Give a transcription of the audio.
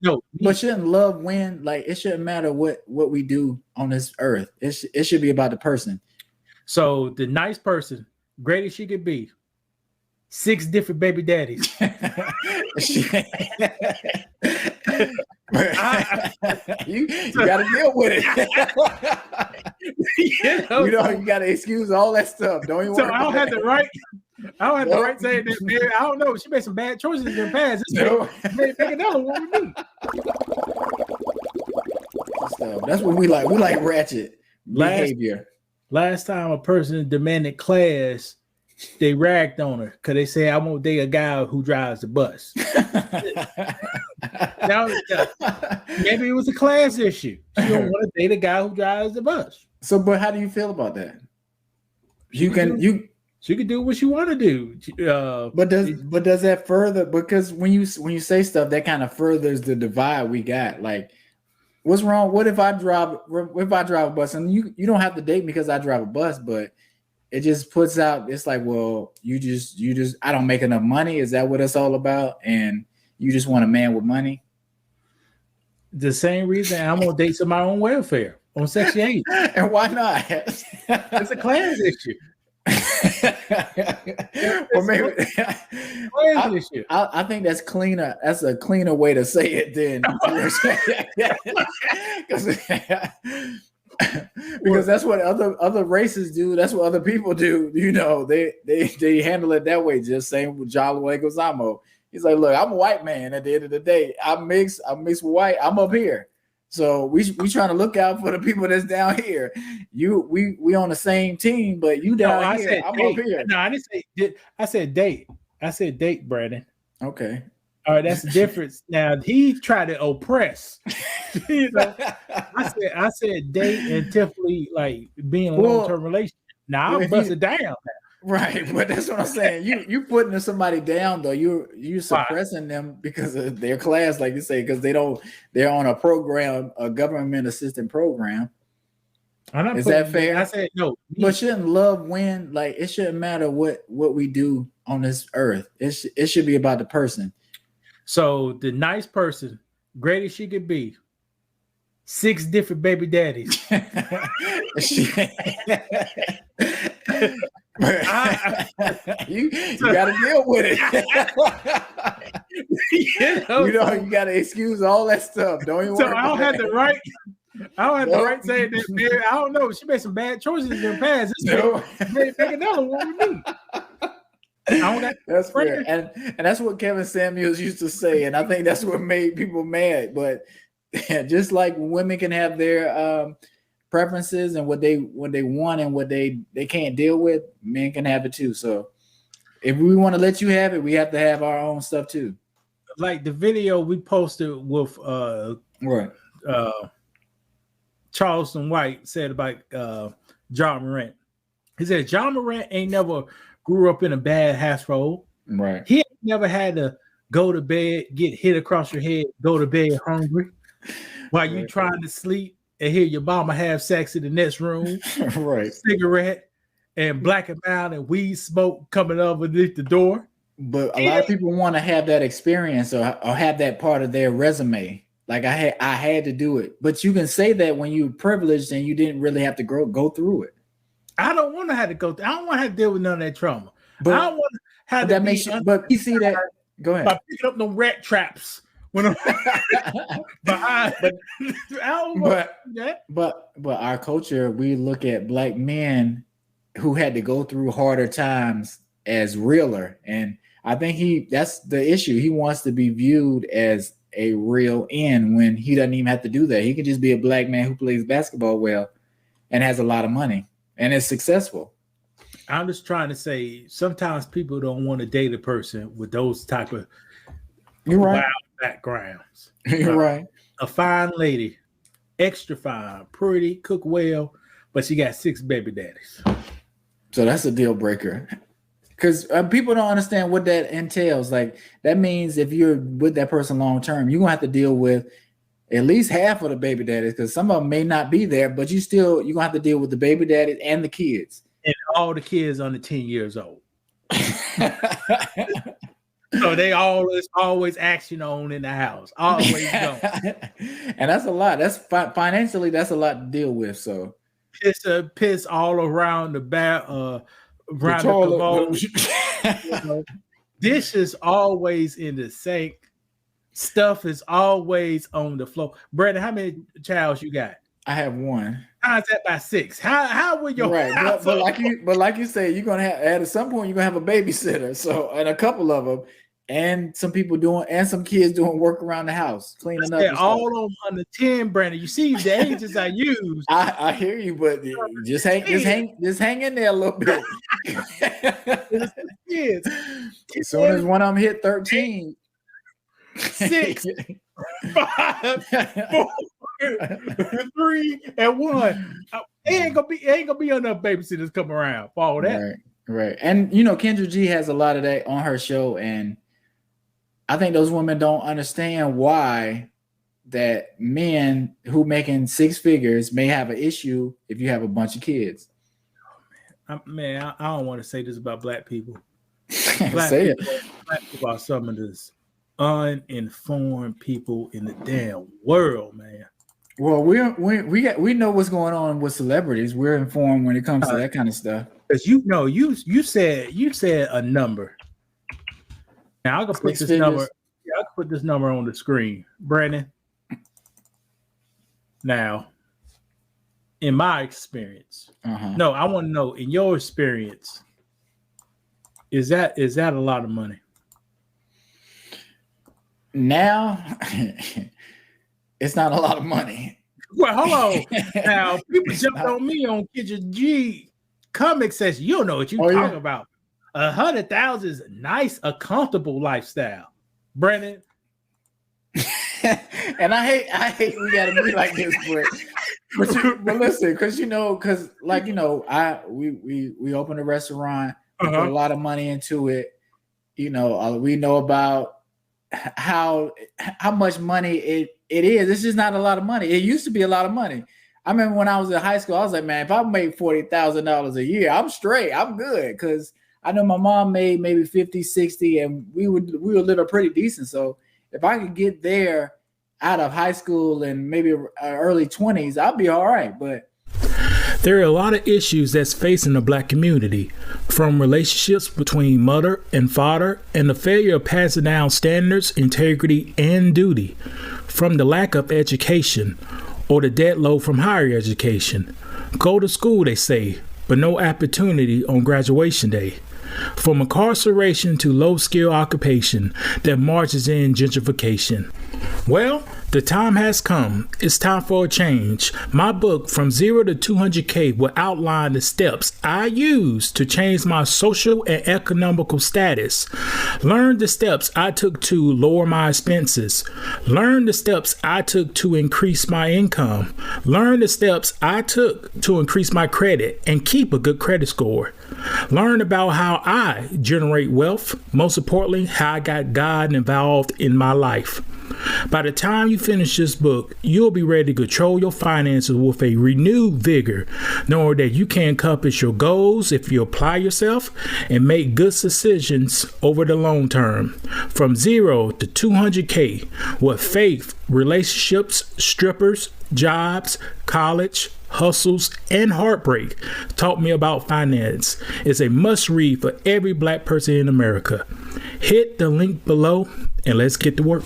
No, but shouldn't love win? Like it shouldn't matter what we do on this earth. It should be about the person. so the nice person, great as she could be, 6 different baby daddies. You got to deal with it. You got to excuse all that stuff. Don't even. So I don't have the right. I don't have the right to say that. Man, I don't know. She made some bad choices in the past. Make another one with me. That's what we like. We like ratchet behavior. Last time a person demanded class, they ragged on her because they say, "I won't date a guy who drives the bus." Maybe it was a class issue. She don't want to date a guy who drives the bus. So, but how do you feel about that? She can do what you want to do. But does that further? Because when you say stuff, that kind of furthers the divide we got. Like, what's wrong? What if I drive a bus and you don't have to date me because I drive a bus, but it just puts out. It's like, well, you just I don't make enough money. Is that what it's all about? And you just want a man with money. The same reason I'm gonna date somebody on welfare, on Section 8. And why not? It's a class issue. Or maybe I think that's cleaner. That's a cleaner way to say it than because that's what other races do. That's what other people do. You know, they handle it that way. Just same with Jalo Leguizamo. He's like, look, I'm a white man. At the end of the day, I'm mixed with white. I'm up here. So we trying to look out for the people that's down here. We on the same team, but you down here. I'm up here. No, I didn't say. I said date. I said date, Brandon. Okay. All right, that's the difference. Now he tried to oppress. You know, I said date and typically like being a long-term relationship. Now I'll bust it down. Now. Right, but that's what I'm saying. You putting somebody down though. You suppressing them because of their class, like you say, because they're on a program, a government assistant program. Is that fair? I said no. But shouldn't love win? Like it shouldn't matter what we do on this earth. It should be about the person. So the nice person, great as she could be, 6 different baby daddies. You got to deal with it. You got to excuse all that stuff. Don't even. So I don't have the right. I don't have the right to say that. Man, I don't know. She made some bad choices in the past. Make another one with me. That's fair. And that's what Kevin Samuels used to say, and I think that's what made people mad. But just like women can have their preferences and what they want and what they can't deal with, men can have it too. So if we want to let you have it, we have to have our own stuff too. Like the video we posted with Charleston White said about John Morant. He said John Morant ain't never grew up in a bad household. Right. He ain't never had to go to bed, get hit across your head, go to bed hungry while you trying to sleep and hear your mama have sex in the next room. Right. Cigarette and black and mild and weed smoke coming underneath the door. But a lot of people want to have that experience or have that part of their resume. Like I had to do it. But you can say that when you're privileged and you didn't really have to go through it. I don't want to have to go through. I don't want to have to deal with none of that trauma. But I don't want to have that makes you. But you see that. Go ahead. By picking up no rat traps when I'm behind. But our culture, we look at black men who had to go through harder times as realer, and I think that's the issue. He wants to be viewed as a real N when he doesn't even have to do that. He can just be a black man who plays basketball well and has a lot of money and is successful. I'm just trying to say sometimes people don't want to date a person with those type of wild backgrounds. You're right. A fine lady, extra fine, pretty, cook well, but she got 6 baby daddies. So that's a deal breaker. Because people don't understand what that entails. Like that means if you're with that person long term, you're gonna have to deal with at least half of the baby daddies because some of them may not be there, but you're gonna have to deal with the baby daddies and the kids. And all the kids under 10 years old. So they always action on in the house. Always go. And that's a lot. That's financially, that's a lot to deal with. So piss all around the around the commode. Dishes always in the sink. Stuff is always on the floor. Brandon, how many childs you got? I have one. How's that by 6? How will your right? But like you say, you're gonna have at some point you're gonna have a babysitter. So and a couple of them, and some people some kids doing work around the house, cleaning up. All on under 10, Brandon. You see the ages I use. I hear you, but just hang in there a little bit. Kids. As soon as one of them hit 13. 6, 5, 4, 3, and 1. Ain't gonna be enough babysitters come around for all that. Right. And Kendra G has a lot of that on her show, and I think those women don't understand why that men who making 6 figures may have an issue if you have a bunch of kids. Man, I don't want to say this about black people. Black people are some of this uninformed people in the damn world, man. Well, we know what's going on with celebrities. We're informed when it comes to that kind of stuff. Because you said a number. Now I can put this number. Yeah, I can put this number on the screen, Brandon. Now, in my experience, no, I want to know in your experience, is that a lot of money? Now, it's not a lot of money. Well, hold on. Now, people jumped on me on Kitchen G comic session. You don't know what you're talking about. 100,000 is nice, a comfortable lifestyle, Brandon. And I hate we gotta be like this, but listen, because we opened a restaurant, we put a lot of money into it. We know about how much money it is. It's just not a lot of money. It used to be a lot of money. I remember when I was in high school, I was like, man, if I make $40,000 a year, I'm straight. I'm good. Because I know my mom made maybe 50, 60, and we were living pretty decent. So if I could get there out of high school and maybe early 20s, I'll be all right. But there are a lot of issues that's facing the black community, from relationships between mother and father and the failure of passing down standards, integrity, and duty, from the lack of education or the debt load from higher education. Go to school, they say, but no opportunity on graduation day. From incarceration to low-skill occupation that marches in gentrification. Well, the time has come. It's time for a change. My book, From Zero to 200K, will outline the steps I use to change my social and economical status. Learn the steps I took to lower my expenses. Learn the steps I took to increase my income. Learn the steps I took to increase my credit and keep a good credit score. Learn about how I generate wealth. Most importantly, how I got God involved in my life. By the time you finish this book, you'll be ready to control your finances with a renewed vigor, knowing that you can accomplish your goals if you apply yourself and make good decisions over the long term. From 0 to 200K with faith, relationships, strippers, jobs, college, hustles, and heartbreak taught me about finance. It's a must read for every black person in America. Hit the link below and let's get to work.